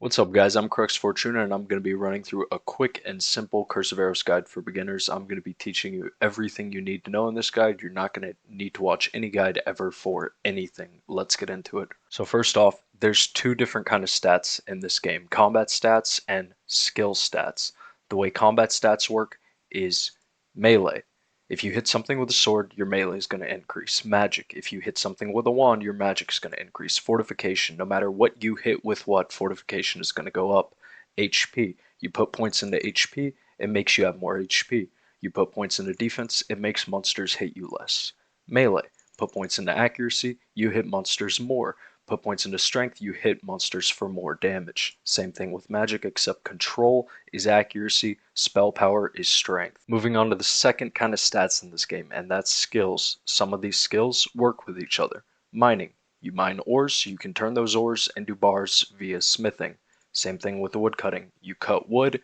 What's up guys, I'm Crux Fortuna and I'm going to be running through a quick and simple Curse of Aros guide for beginners. I'm going to be teaching you everything you need to know in this guide. You're not going to need to watch any guide ever for anything. Let's get into it. So first off, there's two different kind of stats in this game, combat stats and skill stats. The way combat stats work is melee. If you hit something with a sword, your melee is going to increase. Magic. If you hit something with a wand, your magic is going to increase. Fortification. No matter what you hit with what, fortification is going to go up. HP. You put points into HP, it makes you have more HP. You put points into defense, it makes monsters hit you less. Melee. Put points into accuracy, you hit monsters more. Put points into strength, you hit monsters for more damage. Same thing with magic, except control is accuracy, spell power is strength. Moving on to the second kind of stats in this game, and that's skills. Some of these skills work with each other. Mining. You mine ores, so you can turn those ores into bars via smithing. Same thing with the wood cutting. You cut wood,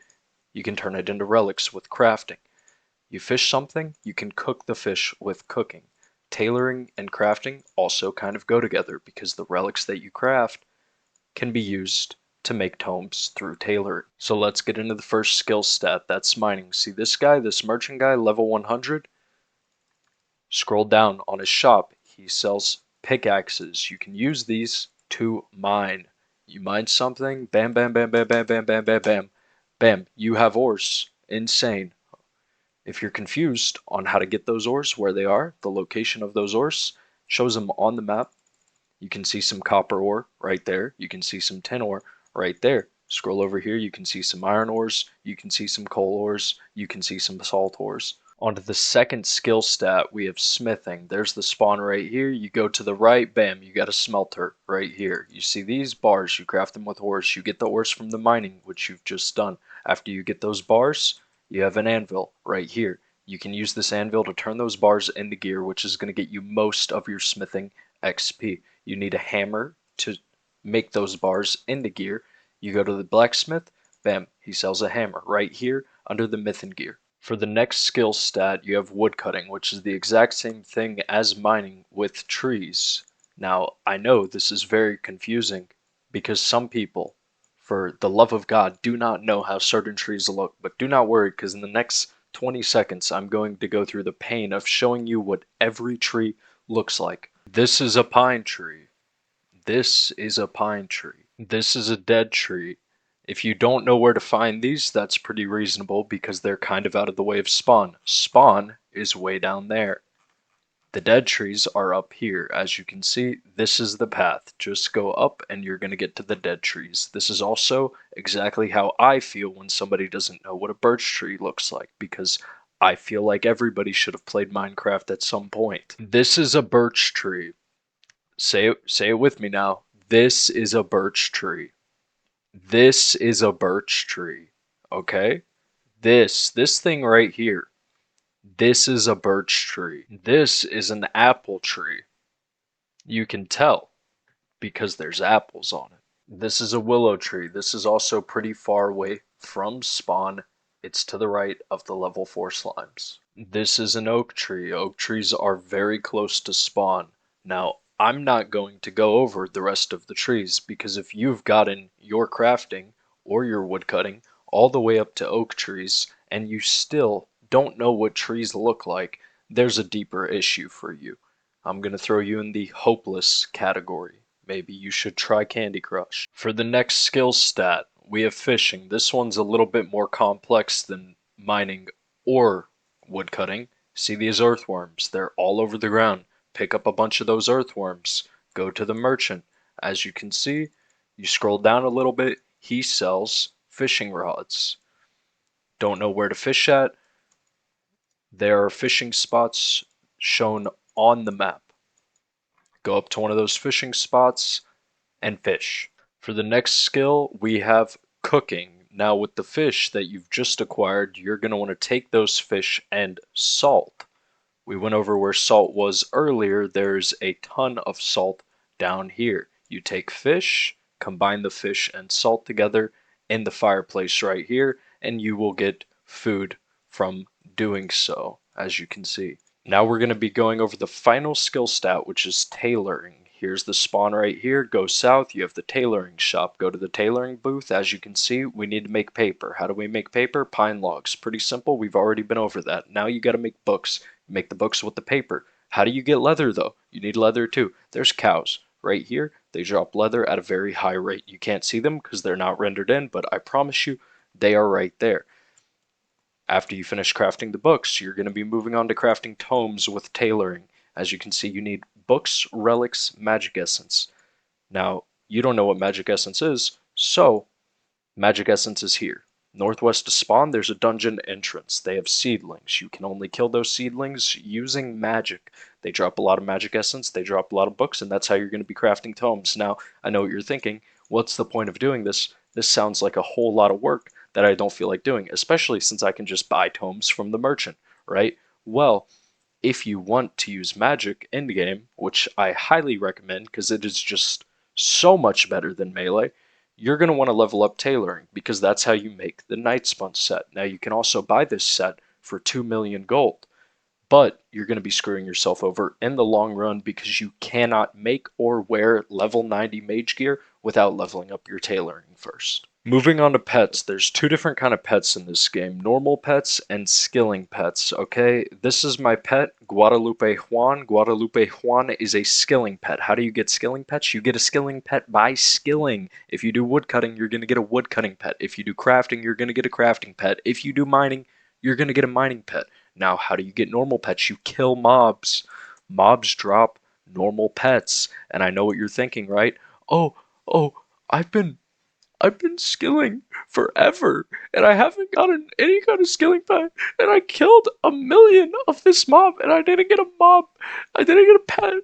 you can turn it into relics with crafting. You fish something, you can cook the fish with cooking. Tailoring and crafting also kind of go together because the relics that you craft can be used to make tomes through tailoring. So let's get into the first skill stat, that's mining. See this guy, this merchant guy, level 100? Scroll down on his shop, he sells pickaxes. You can use these to mine. You mine something, bam, bam, bam, bam, bam, bam, bam, bam, bam, bam, you have ores. Insane. If you're confused on how to get those ores, where they are, the location of those ores, shows them on the map. You can see some copper ore right there. You can see some tin ore right there. Scroll over here, you can see some iron ores. You can see some coal ores. You can see some salt ores. On to the second skill stat, we have smithing. There's the spawn right here. You go to the right, bam, you got a smelter right here. You see these bars, you craft them with ores. You get the ores from the mining, which you've just done. After you get those bars, you have an anvil right here. You can use this anvil to turn those bars into gear, which is going to get you most of your smithing XP. You need a hammer to make those bars into gear. You go to the blacksmith, bam, he sells a hammer right here under the myth and gear. For the next skill stat, you have woodcutting, which is the exact same thing as mining with trees. Now, I know this is very confusing because some people, for the love of God, do not know how certain trees look, but do not worry because in the next 20 seconds I'm going to go through the pain of showing you what every tree looks like. This is a pine tree. This is a pine tree. This is a dead tree. If you don't know where to find these, that's pretty reasonable because they're kind of out of the way of spawn. Spawn is way down there. The dead trees are up here. As you can see, this is the path. Just go up and you're going to get to the dead trees. This is also exactly how I feel when somebody doesn't know what a birch tree looks like, because I feel like everybody should have played Minecraft at some point. This is a birch tree. Say it with me now. This is a birch tree. This is a birch tree. Okay? This thing right here. This is a birch tree. This is an apple tree. You can tell because there's apples on it. This is a willow tree. This is also pretty far away from spawn. It's to the right of the level 4 slimes. This is an oak tree. Oak trees are very close to spawn. Now, I'm not going to go over the rest of the trees because if you've gotten your crafting or your woodcutting all the way up to oak trees and you still don't know what trees look like, there's a deeper issue for you. I'm going to throw you in the hopeless category. Maybe you should try Candy Crush. For the next skill stat, we have fishing. This one's a little bit more complex than mining or woodcutting. See these earthworms? They're all over the ground. Pick up a bunch of those earthworms. Go to the merchant. As you can see, you scroll down a little bit, he sells fishing rods. Don't know where to fish at? There are fishing spots shown on the map. Go up to one of those fishing spots and fish. For the next skill, we have cooking. Now with the fish that you've just acquired, you're going to want to take those fish and salt. We went over where salt was earlier. There's a ton of salt down here. You take fish, combine the fish and salt together in the fireplace right here, and you will get food from doing so, as you can see. Now we're going to be going over the final skill stat, which is tailoring. Here's the spawn right here. Go south. You have the tailoring shop. Go to the tailoring booth. As you can see, we need to make paper. How do we make paper? Pine logs. Pretty simple. We've already been over that. Now you got to make books. Make the books with the paper. How do you get leather though? You need leather too. There's cows right here. They drop leather at a very high rate. You can't see them because they're not rendered in, but I promise you they are right there. After you finish crafting the books, you're going to be moving on to crafting tomes with tailoring. As you can see, you need books, relics, magic essence. Now, you don't know what magic essence is, so magic essence is here. Northwest to spawn, there's a dungeon entrance. They have seedlings. You can only kill those seedlings using magic. They drop a lot of magic essence, they drop a lot of books, and that's how you're going to be crafting tomes. Now, I know what you're thinking. What's the point of doing this? This sounds like a whole lot of work that I don't feel like doing, especially since I can just buy tomes from the merchant, right? Well, if you want to use magic in the game, which I highly recommend because it is just so much better than melee, you're going to want to level up tailoring because that's how you make the Night Sponge set. Now you can also buy this set for 2 million gold, but you're going to be screwing yourself over in the long run because you cannot make or wear level 90 mage gear without leveling up your tailoring first. Moving on to pets, there's two different kind of pets in this game, normal pets and skilling pets, okay? This is my pet, Guadalupe Juan. Guadalupe Juan is a skilling pet. How do you get skilling pets? You get a skilling pet by skilling. If you do woodcutting, you're going to get a woodcutting pet. If you do crafting, you're going to get a crafting pet. If you do mining, you're going to get a mining pet. Now, how do you get normal pets? You kill mobs. Mobs drop normal pets. And I know what you're thinking, right? Oh, I've been skilling forever, and I haven't gotten any kind of skilling pet, and I killed 1 million of this mob, and I didn't get a mob. I didn't get a pet.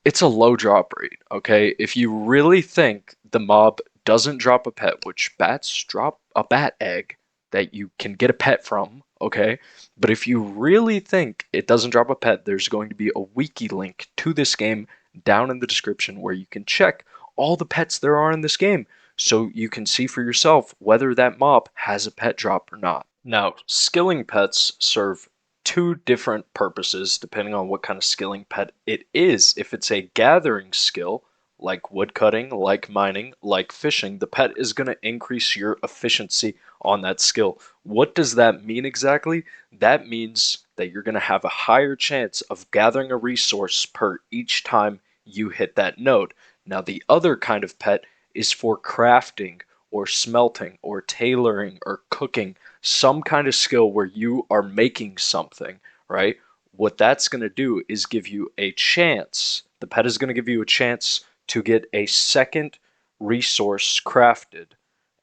It's a low drop rate, okay? If you really think the mob doesn't drop a pet, which bats drop a bat egg that you can get a pet from, okay? But if you really think it doesn't drop a pet, there's going to be a wiki link to this game down in the description where you can check all the pets there are in this game so you can see for yourself whether that mob has a pet drop or not. Now, skilling pets serve two different purposes depending on what kind of skilling pet it is. If it's a gathering skill, like woodcutting, like mining, like fishing, the pet is going to increase your efficiency on that skill. What does that mean exactly? That means that you're going to have a higher chance of gathering a resource per each time you hit that node. Now, the other kind of pet is for crafting or smelting or tailoring or cooking, some kind of skill where you are making something, right? What that's going to do is give you a chance. The pet is going to give you a chance to get a second resource crafted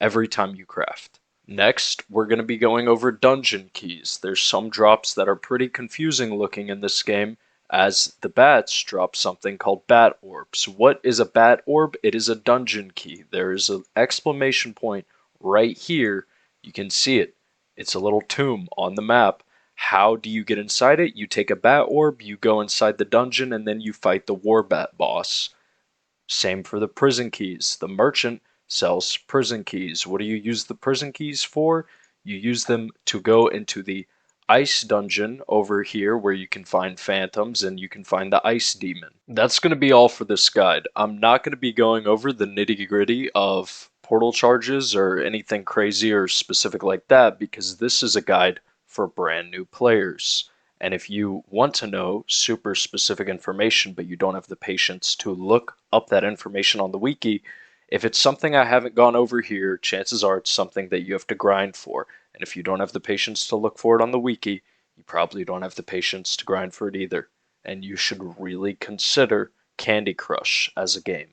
every time you craft. Next, we're going to be going over dungeon keys. There's some drops that are pretty confusing looking in this game, as the bats drop something called bat orbs. What is a bat orb? It is a dungeon key. There is an exclamation point right here. You can see it. It's a little tomb on the map. How do you get inside it? You take a bat orb, you go inside the dungeon, and then you fight the warbat boss. Same for the prison keys. The merchant sells prison keys. What do you use the prison keys for? You use them to go into the ice dungeon over here where you can find phantoms and you can find the ice demon. That's going to be all for this guide. I'm not going to be going over the nitty gritty of portal charges or anything crazy or specific like that because this is a guide for brand new players. And if you want to know super specific information, but you don't have the patience to look up that information on the wiki, if it's something I haven't gone over here, chances are it's something that you have to grind for. And if you don't have the patience to look for it on the wiki, you probably don't have the patience to grind for it either. And you should really consider Candy Crush as a game.